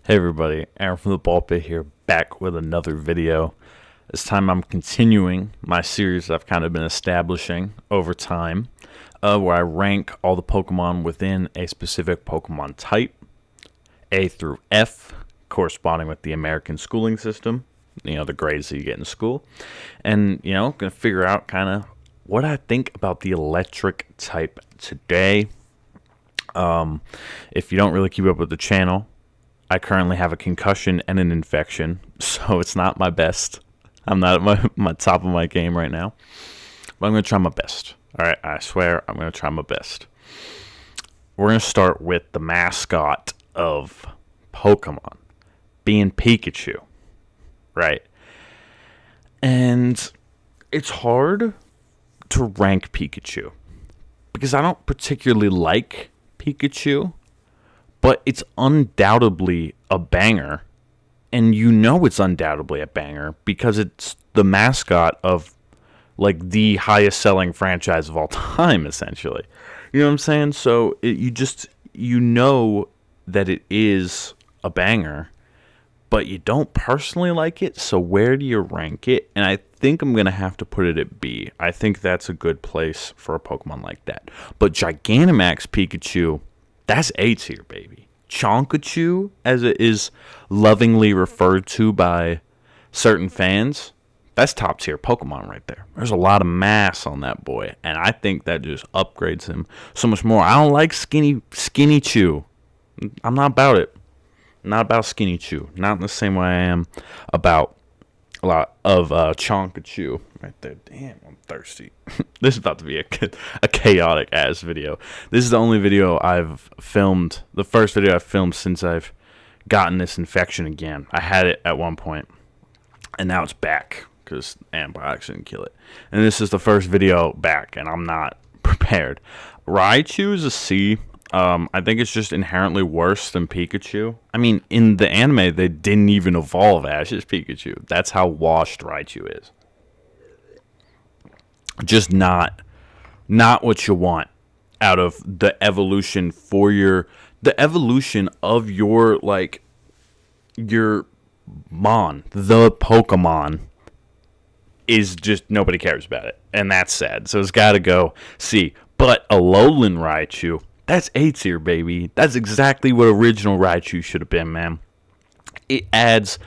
Hey everybody, Aaron from the Ballpit here, back with another video. This time I'm continuing my series I've kind of been establishing over time, where I rank all the Pokemon within a specific Pokemon type, A through F, corresponding with the American schooling system, the grades that you get in school, and, gonna figure out kind of what I think about the electric type today. If you don't really keep up with the channel, I currently have a concussion and an infection, so it's not my best. I'm not at my top of my game right now, but I'm going to try my best. All right, I swear I'm going to try my best. We're going to start with the mascot of Pokemon, being Pikachu, right? And it's hard to rank Pikachu, because I don't particularly like Pikachu, but it's undoubtedly a banger, and it's undoubtedly a banger because it's the mascot of, like, the highest selling franchise of all time, essentially. You know what I'm saying? So you know that it is a banger, but you don't personally like it, so where do you rank it? And I think I'm going to have to put it at B. I think that's a good place for a Pokemon like that. But Gigantamax Pikachu, that's A tier, baby. Chinchou, as it is lovingly referred to by certain fans, that's top tier Pokemon right there. There's a lot of mass on that boy, and I think that just upgrades him so much more. I don't like skinny Chew. I'm not about it. I'm not about skinny Chew. Not in the same way I am about a lot of Chinchou right there. Damn, I'm thirsty. This is about to be a chaotic ass video. This is the only video I've filmed, the first video I've filmed since I've gotten this infection again. I had it at one point, and now it's back because antibiotics didn't kill it. And this is the first video back, and I'm not prepared. Raichu is a C. I think it's just inherently worse than Pikachu. I mean, in the anime, they didn't even evolve Ash's Pikachu. That's how washed Raichu is. Just not what you want out of the evolution the evolution of your Mon, the Pokemon, is just nobody cares about it, and that's sad. So it's got to go C. But Alolan Raichu, that's A tier, baby. That's exactly what original Raichu should have been, man. It adds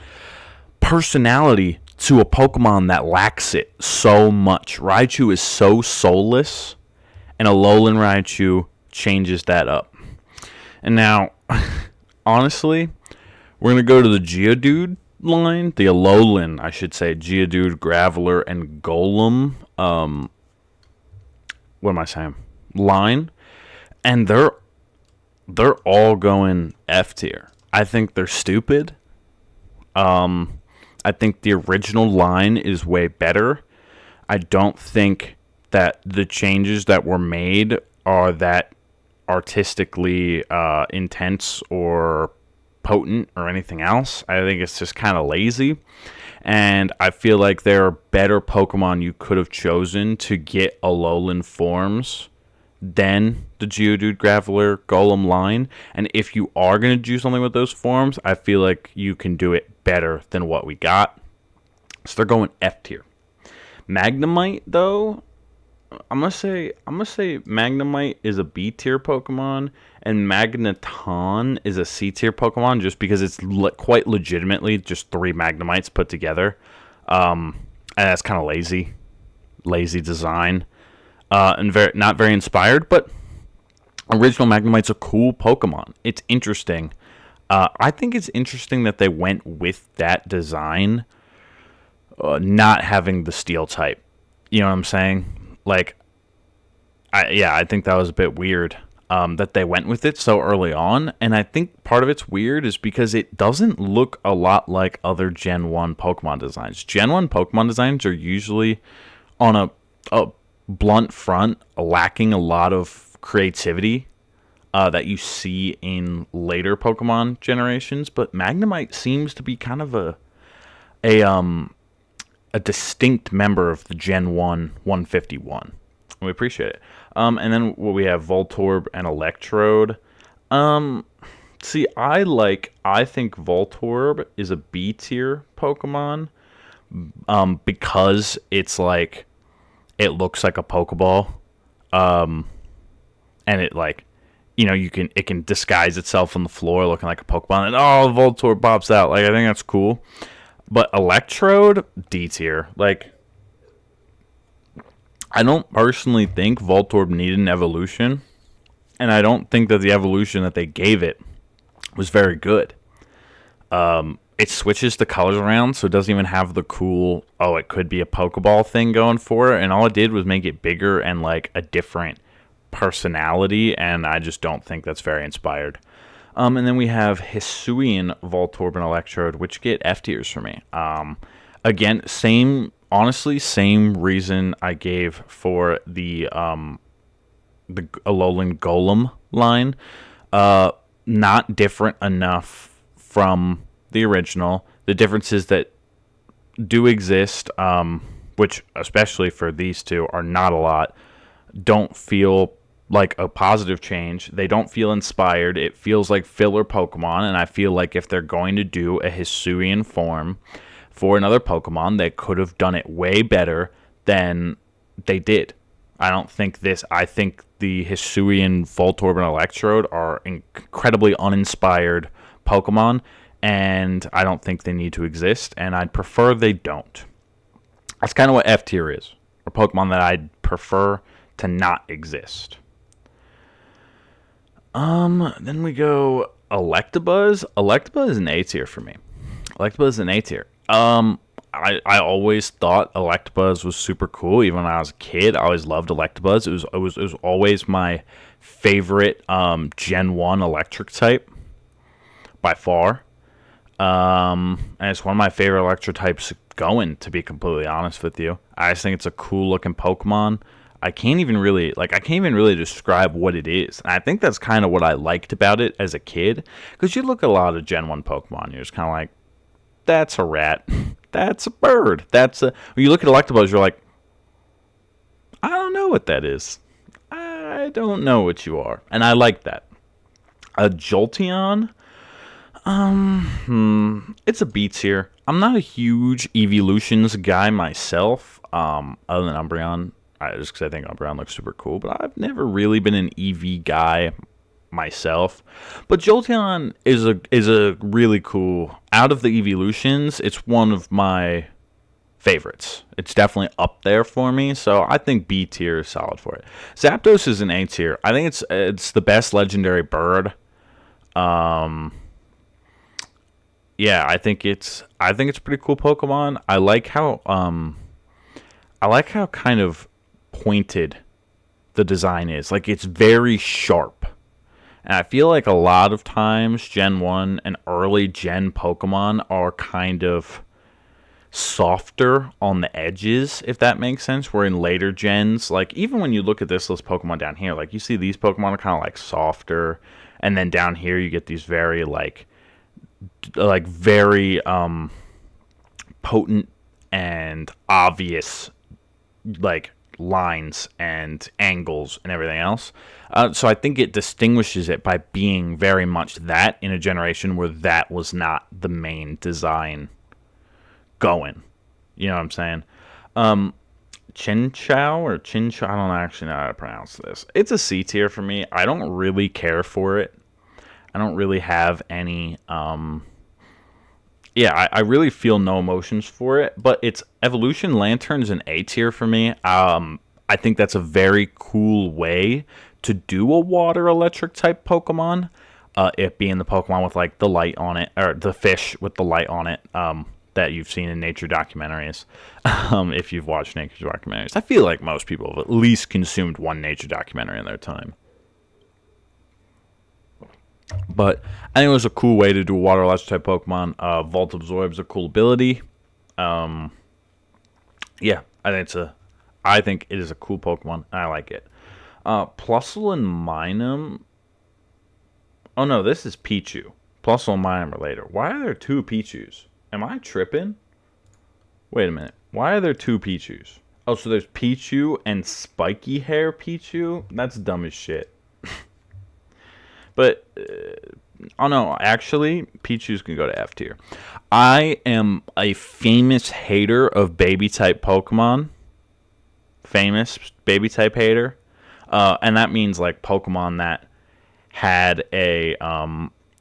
personality to a Pokemon that lacks it so much. Raichu is so soulless, and Alolan Raichu changes that up. And now, honestly, we're going to go to the Geodude line. The Alolan, I should say. Geodude, Graveler, and Golem. What am I saying? Line. And they're all going F tier. I think they're stupid. I think the original line is way better. I don't think that the changes that were made are that artistically intense or potent or anything else. I think it's just kind of lazy. And I feel like there are better Pokemon you could have chosen to get Alolan forms than the Geodude, Graveler, Golem line. And if you are going to do something with those forms, I feel like you can do it better than what we got. So they're going F tier. Magnemite, though, I'm gonna say Magnemite is a B tier Pokemon, and Magneton is a C tier Pokemon, just because it's quite legitimately just 3 Magnemites put together, and that's kind of lazy design. And not very inspired, but original Magnemite's a cool Pokemon. It's interesting. I think it's interesting that they went with that design, not having the steel type. You know what I'm saying? I think that was a bit weird that they went with it so early on. And I think part of it's weird is because it doesn't look a lot like other Gen 1 Pokemon designs. Gen 1 Pokemon designs are usually on a blunt front, lacking a lot of creativity that you see in later Pokemon generations. But Magnemite seems to be kind of a distinct member of the Gen 1 151. We appreciate it. And then we have Voltorb and Electrode. See, I think Voltorb is a B tier Pokemon, because it's like, it looks like a Pokeball, and it like, it can disguise itself on the floor looking like a Pokemon, and Voltorb pops out. Like, I think that's cool. But Electrode, D tier. Like, I don't personally think Voltorb needed an evolution, and I don't think that the evolution that they gave it was very good. It switches the colors around, so it doesn't even have the cool, it could be a Pokeball thing going for it, and all it did was make it bigger and like a different personality, and I just don't think that's very inspired. And then we have Hisuian, Voltorb, and Electrode, which get F tiers for me. Again, honestly, same reason I gave for the Alolan Golem line. Not different enough from the original. The differences that do exist, which especially for these two are not a lot, don't feel like a positive change. They don't feel inspired. It feels like filler Pokemon, and I feel like if they're going to do a Hisuian form for another Pokemon, they could have done it way better than they did. I think the Hisuian Voltorb and Electrode are incredibly uninspired Pokemon, and I don't think they need to exist, and I'd prefer they don't. That's kind of what F tier is. A Pokemon that I'd prefer to not exist. Then we go Electabuzz. Electabuzz is an A tier for me. Electabuzz is an A tier. I always thought Electabuzz was super cool. Even when I was a kid, I always loved Electabuzz. It was always my favorite Gen 1 electric type by far. And it's one of my favorite electric types going, to be completely honest with you. I just think it's a cool looking Pokemon. I can't even really describe what it is. And I think that's kind of what I liked about it as a kid. Because you look at a lot of Gen 1 Pokemon, you're just kind of like, that's a rat. That's a bird. When you look at Electabuzz, you're like, I don't know what that is. I don't know what you are. And I like that. A Jolteon, it's a B tier. I'm not a huge Evolutions guy myself, other than Umbreon. Just because I think Umbreon looks super cool, but I've never really been an EV guy myself. But Jolteon is a really cool, out of the Evolutions, it's one of my favorites. It's definitely up there for me, so I think B tier is solid for it. Zapdos is an A tier. I think it's the best legendary bird. Yeah, I think it's a pretty cool Pokemon. I like how kind of pointed the design is. Like, it's very sharp. And I feel like a lot of times Gen 1 and early Gen Pokemon are kind of softer on the edges, if that makes sense. Where in later gens, like, even when you look at this list Pokemon down here, like, you see these Pokemon are kind of like softer. And then down here you get these very very potent and obvious like lines and angles and everything else. So I think it distinguishes it by being very much that in a generation where that was not the main design going. You know what I'm saying? Chinchou, I don't actually know how to pronounce this. It's a C tier for me. I don't really care for it. I don't really have any I really feel no emotions for it, but its Evolution Lantern's an A tier for me. I think that's a very cool way to do a water electric type Pokemon. It being the Pokemon with like the light on it, or the fish with the light on it, that you've seen in nature documentaries. If you've watched nature documentaries, I feel like most people have at least consumed one nature documentary in their time. But I think it was a cool way to do a water electric type Pokemon. Volt Absorb's a cool ability. I think it is a cool Pokemon. I like it. Plusle and Minun. Oh no, this is Pichu. Plusle and Minun are later. Why are there two Pichus? Am I tripping? Wait a minute. Why are there two Pichus? Oh, so there's Pichu and Spiky Hair Pichu? That's dumb as shit. But Oh no, actually, Pichu's can go to F tier. I am a famous hater of baby type Pokemon. Famous baby type hater. And that means like Pokemon that had a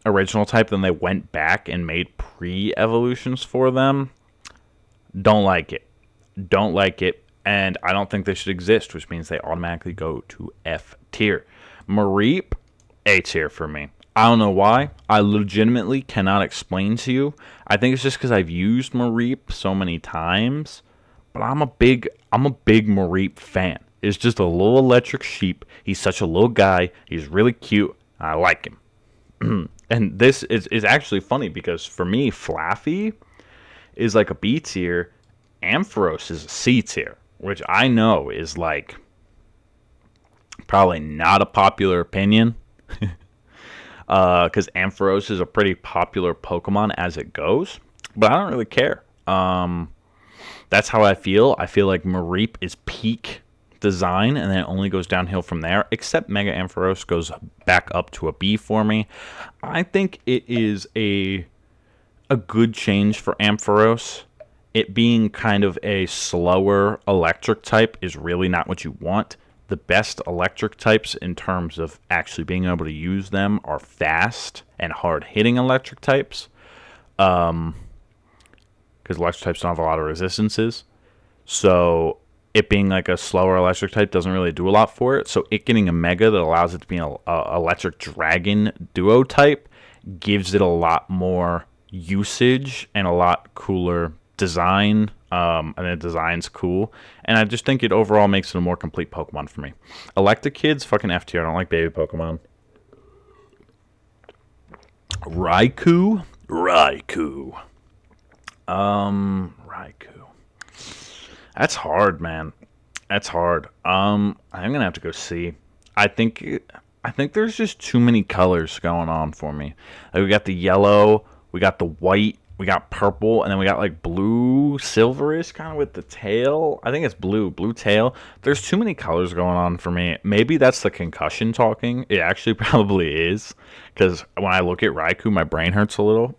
original type, then they went back and made pre-evolutions for them. Don't like it. Don't like it. And I don't think they should exist, which means they automatically go to F tier. Mareep, A tier for me. I don't know why. I legitimately cannot explain to you. I think it's just because I've used Mareep so many times. But I'm a big Mareep fan. It's just a little electric sheep. He's such a little guy. He's really cute. I like him. And this is actually funny because for me, Flaffy is like a B tier. Ampharos is a C tier, which I know is like probably not a popular opinion. Because Ampharos is a pretty popular Pokemon as it goes. But I don't really care. That's how I feel. I feel like Mareep is peak design, and then it only goes downhill from there, except Mega Ampharos goes back up to a B for me. I think it is a good change for Ampharos. It being kind of a slower electric type is really not what you want. The best electric types in terms of actually being able to use them are fast and hard-hitting electric types. Because electric types don't have a lot of resistances. So it being like a slower electric type doesn't really do a lot for it. So it getting a Mega that allows it to be an electric dragon duo type gives it a lot more usage and a lot cooler design. And the design's cool. And I just think it overall makes it a more complete Pokemon for me. Electakid's fucking F tier. I don't like baby Pokemon. Raikou. Raikou. That's hard, man. That's hard. I'm gonna have to go C. I think there's just too many colors going on for me. Like we got the yellow, we got the white, we got purple, and then we got like blue, silverish kind of with the tail. I think it's blue tail. There's too many colors going on for me. Maybe that's the concussion talking. It actually probably is, because when I look at Raikou, my brain hurts a little.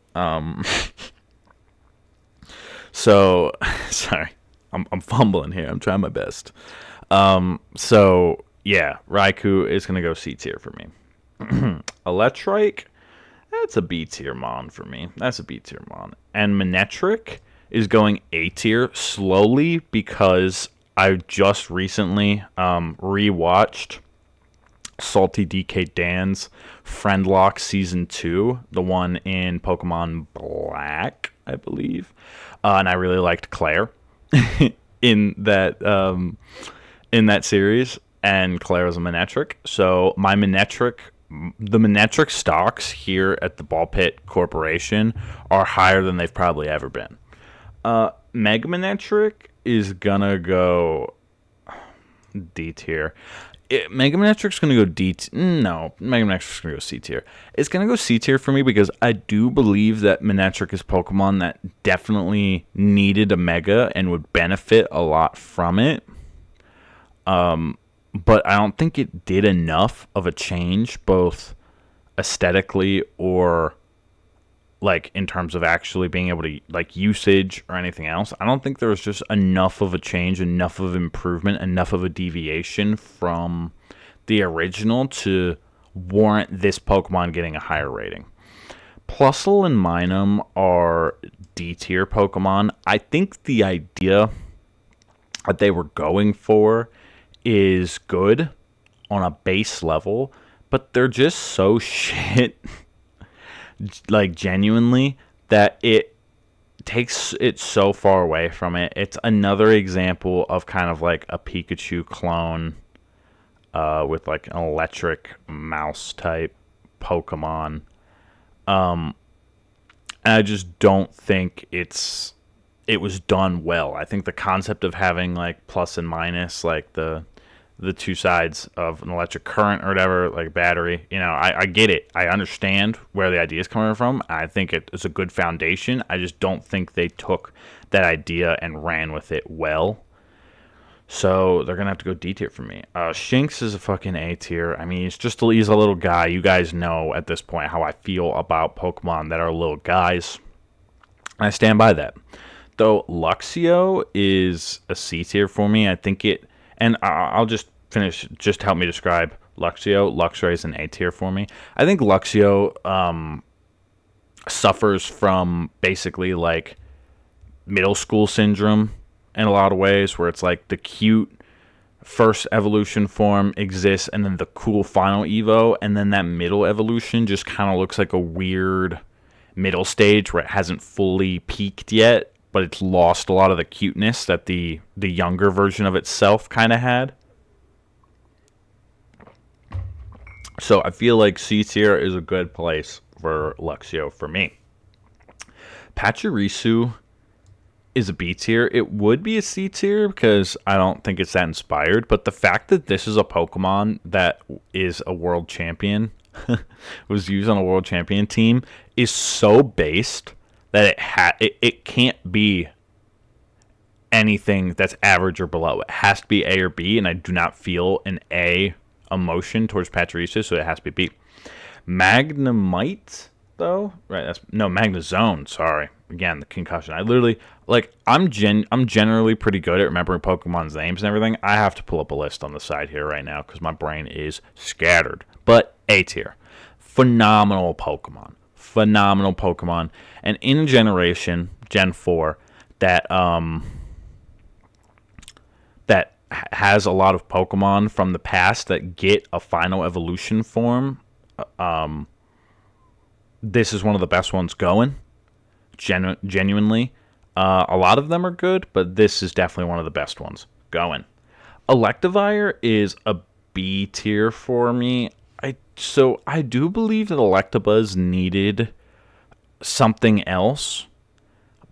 So, sorry, I'm fumbling here. I'm trying my best. So yeah, Raikou is gonna go C tier for me. Electrike, that's a B tier mon for me. That's a B tier mon. And Manectric is going A tier slowly because I just recently rewatched Salty DK Dan's Friendlock Season 2, the one in Pokemon Black, I believe. And I really liked Claire in that series, and Claire was a Manectric. So my Manectric, the Manectric stocks here at the Ballpit Corporation are higher than they've probably ever been. Mega Manectric is gonna go D tier. Mega Manectric's gonna go D tier. No, Mega Manectric's gonna go C tier. It's gonna go C tier for me because I do believe that Manectric is Pokemon that definitely needed a Mega and would benefit a lot from it. But I don't think it did enough of a change, both aesthetically or like in terms of actually being able to like usage or anything else. I don't think there was just enough of a change, enough of improvement, enough of a deviation from the original to warrant this Pokemon getting a higher rating. Plusle and Minun are D tier Pokemon. I think the idea that they were going for is good on a base level, but they're just so shit, like genuinely, that it takes it so far away from it. It's another example of kind of like a Pikachu clone with like an electric mouse type Pokemon. And I just don't think it was done well. I think the concept of having like plus and minus, like the two sides of an electric current or whatever, like battery, I get it. I understand where the idea is coming from. I think it's a good foundation. I just don't think they took that idea and ran with it well. So they're gonna have to go D tier for me. Shinx is a fucking A tier. I mean, he's a little guy. You guys know at this point how I feel about Pokemon that are little guys. I stand by that. Though Luxio is a C tier for me. I think it, and I'll just finish. Just help me describe Luxio. Luxray is an A tier for me. I think Luxio suffers from basically like middle school syndrome in a lot of ways, where it's like the cute first evolution form exists and then the cool final evo, and then that middle evolution just kind of looks like a weird middle stage where it hasn't fully peaked yet, but it's lost a lot of the cuteness that the younger version of itself kind of had. So I feel like C tier is a good place for Luxio for me. Pachirisu is a B tier. It would be a C tier because I don't think it's that inspired, but the fact that this is a Pokemon that is a world champion, was used on a world champion team, is so based that it can't be anything that's average or below. It has to be A or B, and I do not feel an A emotion towards Pachirisu, so it has to be B. Magnemite, though, right? Magnezone. Sorry, again, the concussion. I literally I'm generally pretty good at remembering Pokemon's names and everything. I have to pull up a list on the side here right now because my brain is scattered. But A tier, phenomenal Pokemon, and in Generation 4 that has a lot of Pokemon from the past that get a final evolution form. This is one of the best ones going. Genuinely. A lot of them are good, but this is definitely one of the best ones going. Electivire is a B tier for me. So I do believe that Electabuzz needed something else,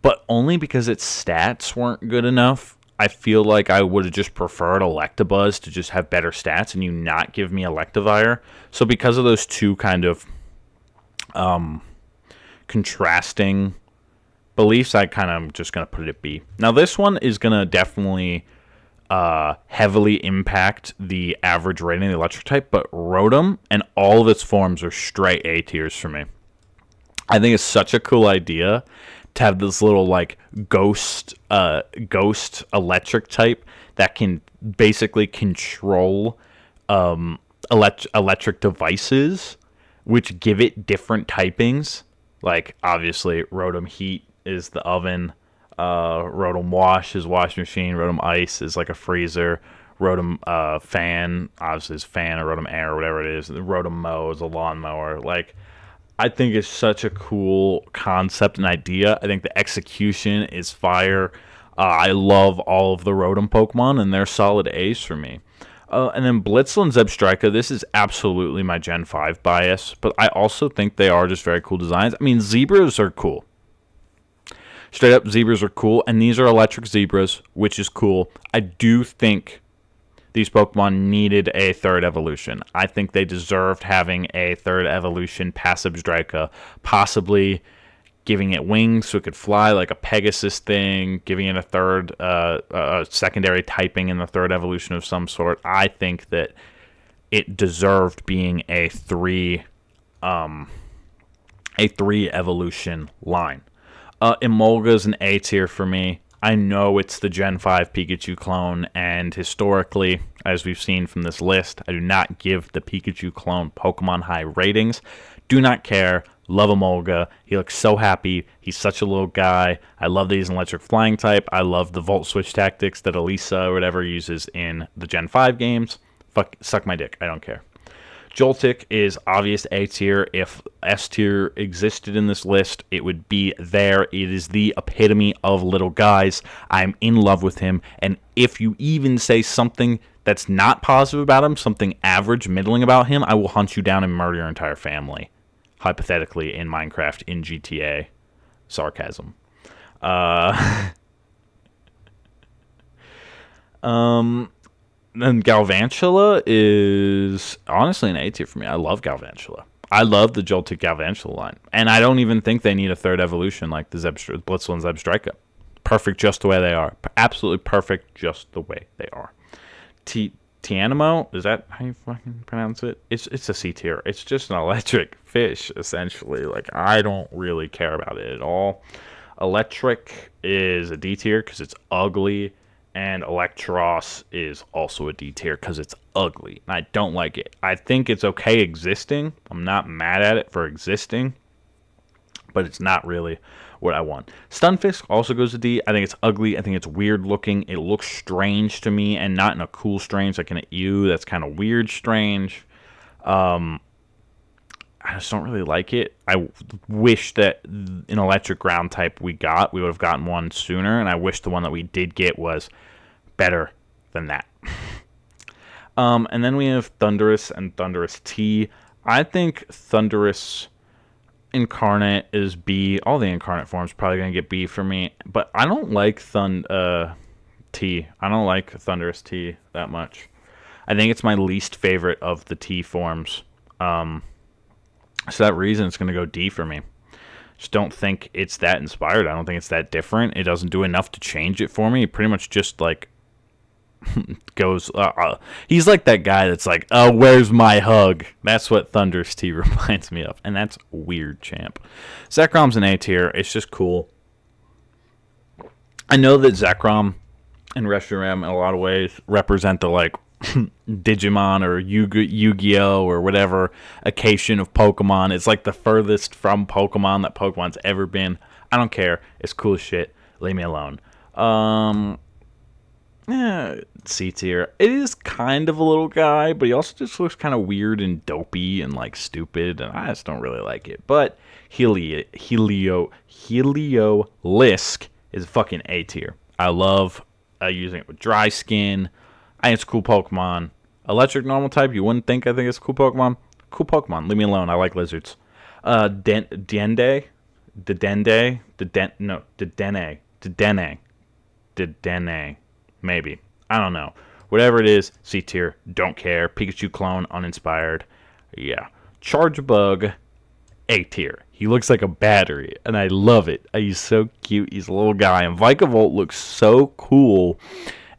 but only because its stats weren't good enough. I feel like I would have just preferred Electabuzz to just have better stats and you not give me Electivire. So because of those two kind of contrasting beliefs, I kind of just going to put it at B. Now, this one is going to definitely heavily impact the average rating of the electric type, but Rotom and all of its forms are straight A tiers for me. I think it's such a cool idea to have this little like ghost electric type that can basically control electric devices, which give it different typings. Like obviously Rotom Heat is the oven, Rotom Wash is washing machine, Rotom Ice is like a freezer, Rotom Fan obviously is fan, or Rotom Air or whatever it is. The Rotom Mow is a lawnmower. Like, I think it's such a cool concept and idea. I think the execution is fire. I love all of the Rotom Pokemon, and they're solid A's for me. And then Blitzle and Zebstrika, this is absolutely my Gen 5 bias, but I also think they are just very cool designs. I mean, zebras are cool. Straight up, zebras are cool, and these are electric zebras, which is cool. I do think these Pokemon needed a third evolution. I think they deserved having a third evolution past Zebstrika, possibly giving it wings so it could fly like a Pegasus thing, giving it a third, secondary typing in the third evolution of some sort. I think that it deserved being a three evolution line. Emolga's an A tier for me. I know it's the Gen 5 Pikachu clone, and historically, as we've seen from this list, I do not give the Pikachu clone Pokemon high ratings. Do not care. Love Emolga. He looks so happy. He's such a little guy. I love that he's an electric flying type. I love the Volt Switch tactics that Elisa or whatever uses in the Gen 5 games. Fuck, suck my dick. I don't care. Joltik is obvious A tier. If S tier existed in this list, it would be there. It is the epitome of little guys. I'm in love with him. And if you even say something that's not positive about him, something average, middling about him, I will hunt you down and murder your entire family. Hypothetically, in Minecraft, in GTA. Sarcasm. Then Galvantula is honestly an A tier for me. I love Galvantula. I love the Joltik Galvantula line. And I don't even think they need a third evolution like the Blitzle and Zebstrika. Perfect just the way they are. Absolutely perfect just the way they are. Tianimo, is that how you fucking pronounce it? It's a C tier. It's just an electric fish, essentially. Like, I don't really care about it at all. Electric is a D tier because it's ugly, and Electros is also a D tier because it's ugly. And I don't like it. I think it's okay existing. I'm not mad at it for existing, but it's not really what I want. Stunfisk also goes to D. I think it's ugly. I think it's weird looking. It looks strange to me, and not in a cool strange, like in an ew. That's kind of weird strange. I just don't really like it. I wish that an electric ground type we would have gotten one sooner, and I wish the one that we did get was better than that. And then we have Thundurus and Thundurus T. I think Thundurus Incarnate is B. All the incarnate forms probably going to get B for me. But I don't like T. I don't like Thundurus T that much. I think it's my least favorite of the T forms. So that reason it's going to go D for me. Just don't think it's that inspired. I don't think it's that different. It doesn't do enough to change it for me. It pretty much just like goes he's like that guy that's like, oh, where's my hug? That's what Thundurus T reminds me of, and that's weird, champ. Zekrom's an A tier. It's just cool. I know that Zekrom and Reshiram in a lot of ways represent the like Digimon or Yu-Gi-Oh or whatever occasion of Pokemon. It's like the furthest from Pokemon that Pokemon's ever been. I don't care. It's cool as shit. Leave me alone. Yeah, C tier. It is kind of a little guy, but he also just looks kind of weird and dopey and like stupid, and I just don't really like it. But Heliolisk is a fucking A tier. I love using it with dry skin. I think it's a cool Pokemon. Electric normal type, you wouldn't think I think it's a cool Pokemon. Cool Pokemon. Leave me alone. I like lizards. Dedenne, maybe. I don't know. Whatever it is, C tier. Don't care. Pikachu clone, uninspired. Yeah. Chargebug, A tier. He looks like a battery, and I love it. He's so cute. He's a little guy. And Vikavolt looks so cool.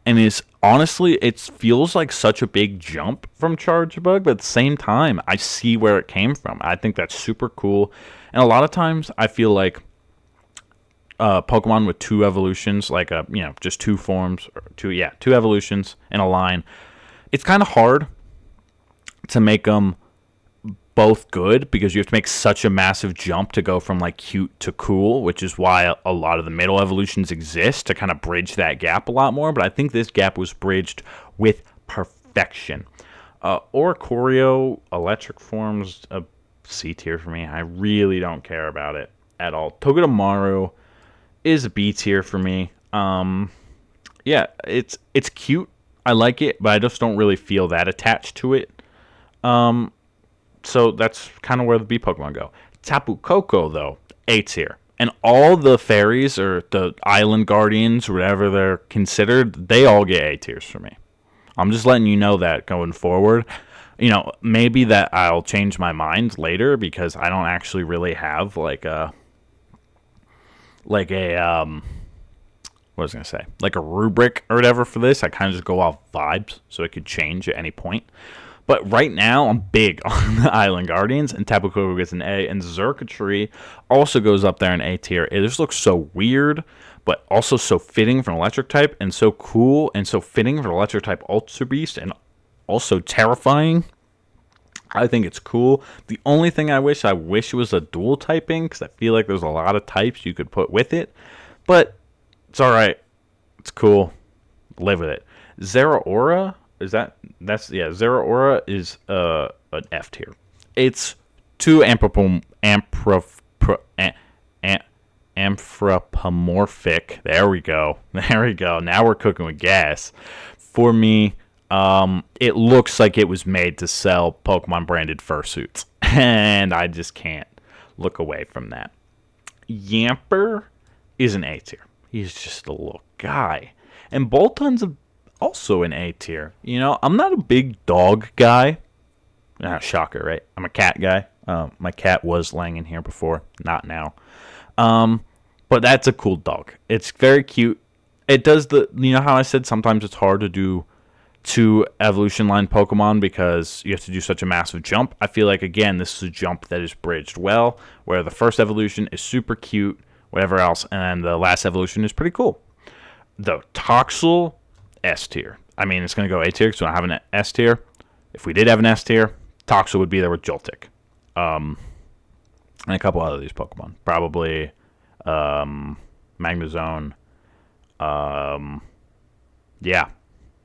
And is honestly, it feels like such a big jump from Chargebug, but at the same time, I see where it came from. I think that's super cool. And a lot of times, I feel like Pokemon with two evolutions, like just two forms, or two evolutions in a line, it's kind of hard to make them both good because you have to make such a massive jump to go from like cute to cool, which is why a lot of the middle evolutions exist to kind of bridge that gap a lot more. But I think this gap was bridged with perfection. Oricorio electric forms a C tier for me. I really don't care about it at all. Togedemaru is a B tier for me. Yeah, it's cute. I like it, but I just don't really feel that attached to it. So that's kind of where the B Pokemon go. Tapu Koko, though, A tier. And all the fairies, or the island guardians, or whatever they're considered, they all get A tiers for me. I'm just letting you know that going forward. Maybe that I'll change my mind later because I don't actually really have like a what was I going to say? Like a rubric or whatever for this. I kind of just go off vibes, so it could change at any point. But right now, I'm big on the Island Guardians, and Tapu Koko gets an A, and Xurkitree also goes up there in A tier. It just looks so weird, but also so fitting for an electric type, and so cool, and so fitting for an electric type Ultra Beast, and also terrifying. I think it's cool. The only thing I wish it was a dual typing, because I feel like there's a lot of types you could put with it. But it's alright. It's cool. Live with it. Zeraora, Zeraora is an F tier. It's too anthropomorphic. There we go. Now we're cooking with gas. For me, it looks like it was made to sell Pokemon branded fursuits, and I just can't look away from that. Yamper is an A tier. He's just a little guy, and Boltun's also an A tier. I'm not a big dog guy. Shocker, right? I'm a cat guy. My cat was laying in here before, not now. But that's a cool dog. It's very cute. It does you know how I said sometimes it's hard to do 2 evolution line Pokemon because you have to do such a massive jump. I feel like, again, this is a jump that is bridged well, where the first evolution is super cute, whatever else, and then the last evolution is pretty cool. The Toxel, S tier. I mean, it's going to go A tier because we don't have an S tier. If we did have an S tier, Toxel would be there with Joltik. And a couple other of these Pokemon. Probably Magnezone. Yeah,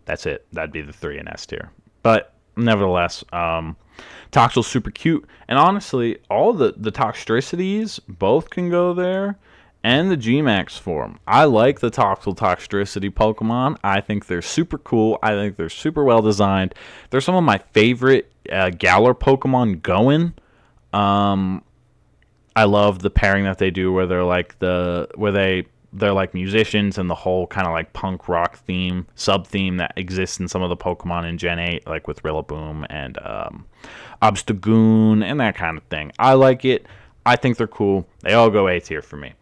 that's it. That'd be the 3 in S tier. But nevertheless, Toxel's super cute. And honestly, all the Toxtricities both can go there. And the G-Max form. I like the Toxel Toxtricity Pokemon. I think they're super cool. I think they're super well designed. They're some of my favorite Galar Pokemon going. I love the pairing that they do where they're like they're like musicians and the whole kind of like punk rock theme, sub-theme that exists in some of the Pokemon in Gen 8, like with Rillaboom and Obstagoon and that kind of thing. I like it. I think they're cool. They all go A tier for me.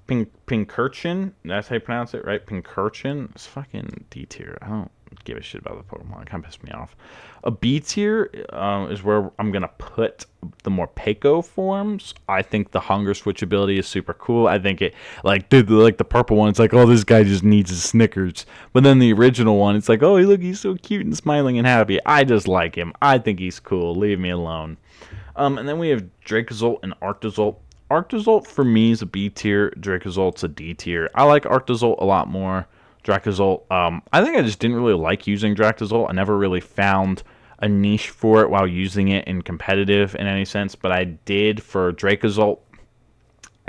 Pincurchin, that's how you pronounce it, right? Pincurchin, it's fucking D tier. I don't give a shit about the Pokemon. It kind of pissed me off. A B tier is where I'm going to put the more Peko forms. I think the Hunger Switch ability is super cool. I think it, like, dude, like the purple one, it's like, oh, this guy just needs his Snickers. But then the original one, it's like, oh, look, he's so cute and smiling and happy. I just like him. I think he's cool. Leave me alone. And then we have Dracozolt and Arctozolt. Arctozolt for me is a B tier. Dracozolt's a D tier. I like Arctozolt a lot more. Dracozolt, I think I just didn't really like using Dracozolt. I never really found a niche for it while using it in competitive in any sense, but I did for Dracozolt.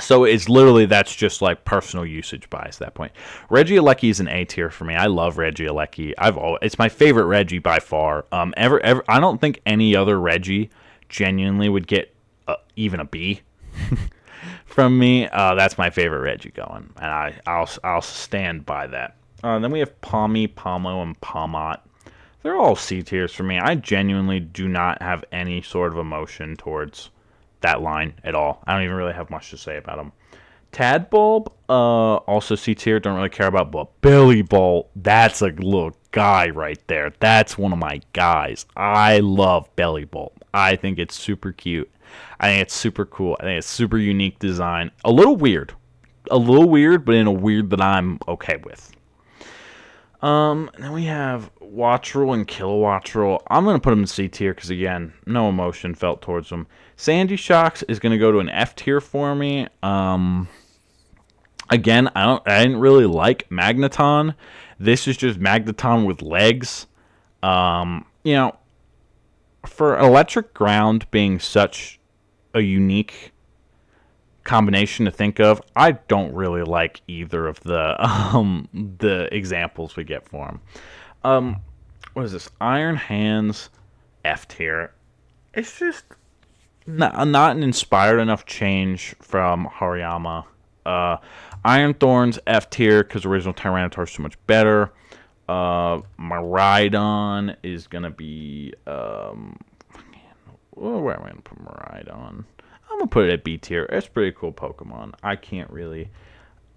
So it's literally, that's just like personal usage bias at that point. Regieleki is an A tier for me. I love Regieleki. It's my favorite Reggie by far. Ever, I don't think any other Reggie genuinely would get even a B. From me. That's my favorite Reggie going, and I'll stand by that. Then we have Palmy, Palmo, and Palmot. They're all C tiers for me. I genuinely do not have any sort of emotion towards that line at all. I don't even really have much to say about them. Tadbulb, also C tier. Don't really care about, but Bellybolt, that's a little guy right there. That's one of my guys. I love Bellybolt. I think it's super cute. I think it's super cool. I think it's super unique design. A little weird, but in a weird that I'm okay with. And then we have Wattrel and Kilowattrel. I'm going to put them in C tier because, again, no emotion felt towards them. Sandy Shocks is going to go to an F tier for me. Again, I didn't really like Magneton. This is just Magneton with legs. You know, for Electric Ground being such a unique combination to think of, I don't really like either of the examples we get for them. What is this? Iron Hands, F tier. It's just not an inspired enough change from Hariyama. Iron Thorns, F tier, because original Tyranitar is so much better. Miraidon is gonna be where am I gonna put Miraidon? I'm gonna put it at B tier. It's a pretty cool Pokemon. I can't really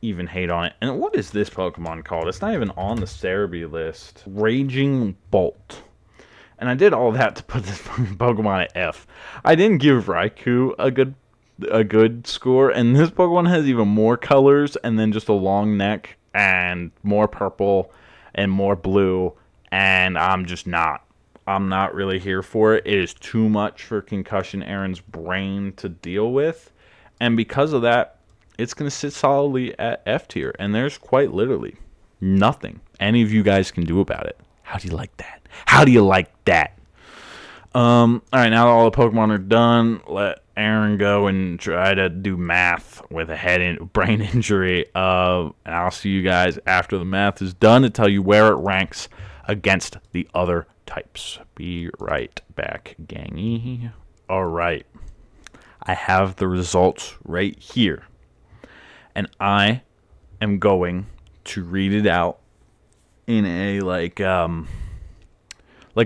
even hate on it. And what is this Pokemon called? It's not even on the Cerebi list. Raging Bolt. And I did all that to put this Pokemon at F. I didn't give Raikou a good score, and this Pokemon has even more colors, and then just a long neck, and more purple, and more blue, and I'm not really here for it. It is too much for Concussion Aaron's brain to deal with, and because of that, it's going to sit solidly at F tier, and there's quite literally nothing any of you guys can do about it. How do you like that? How do you like that? All right, now that all the Pokemon are done, let Aaron go and try to do math with a brain injury. And I'll see you guys after the math is done to tell you where it ranks against the other types. Be right back, gangy. All right, I have the results right here, and I am going to read it out in a like a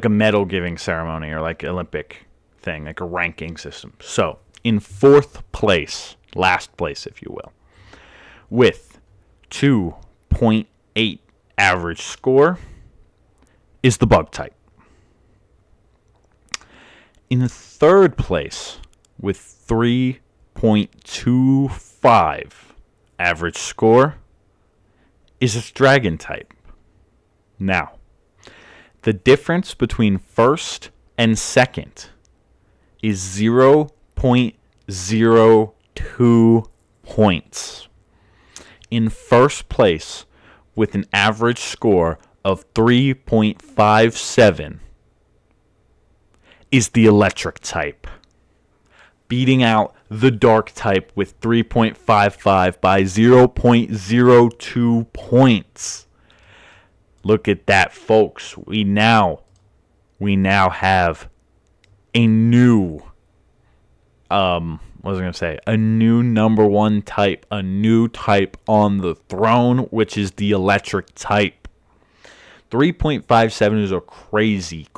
medal giving ceremony or like Olympic thing, like a ranking system. So in fourth place, last place if you will, with 2.8 average score is the bug type. In third place with 3.25 average score is its dragon type. Now, the difference between first and second is 0.02 points. In first place with an average score of 3.57 is the electric type, beating out the dark type with 3.55 by 0.02 points. Look at that, folks. We now have a new what was I going to say? A new number one type, a new type on the throne, which is the electric type. 3.57 is a crazy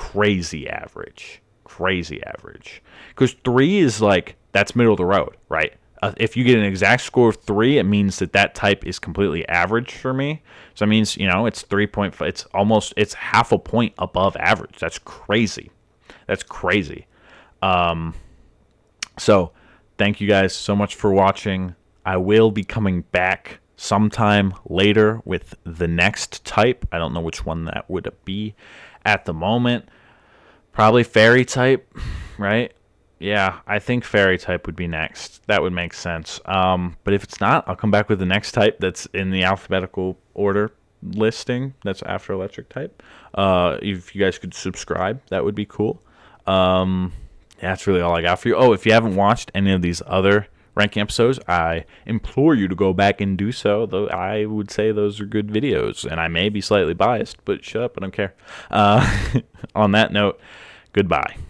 average. Crazy average. Because 3 is like, that's middle of the road, right? If you get an exact score of 3, it means that type is completely average for me. So it means, it's 3.5. It's half a point above average. That's crazy. So thank you guys so much for watching. I will be coming back sometime later with the next type. I don't know which one that would be at the moment. Probably fairy type, right? Yeah, I think fairy type would be next. That would make sense. But if it's not, I'll come back with the next type that's in the alphabetical order listing. That's after electric type. If you guys could subscribe, that would be cool. That's really all I got for you. Oh, if you haven't watched any of these other ranking episodes, I implore you to go back and do so, though I would say those are good videos, and I may be slightly biased, but shut up, I don't care. On that note, goodbye.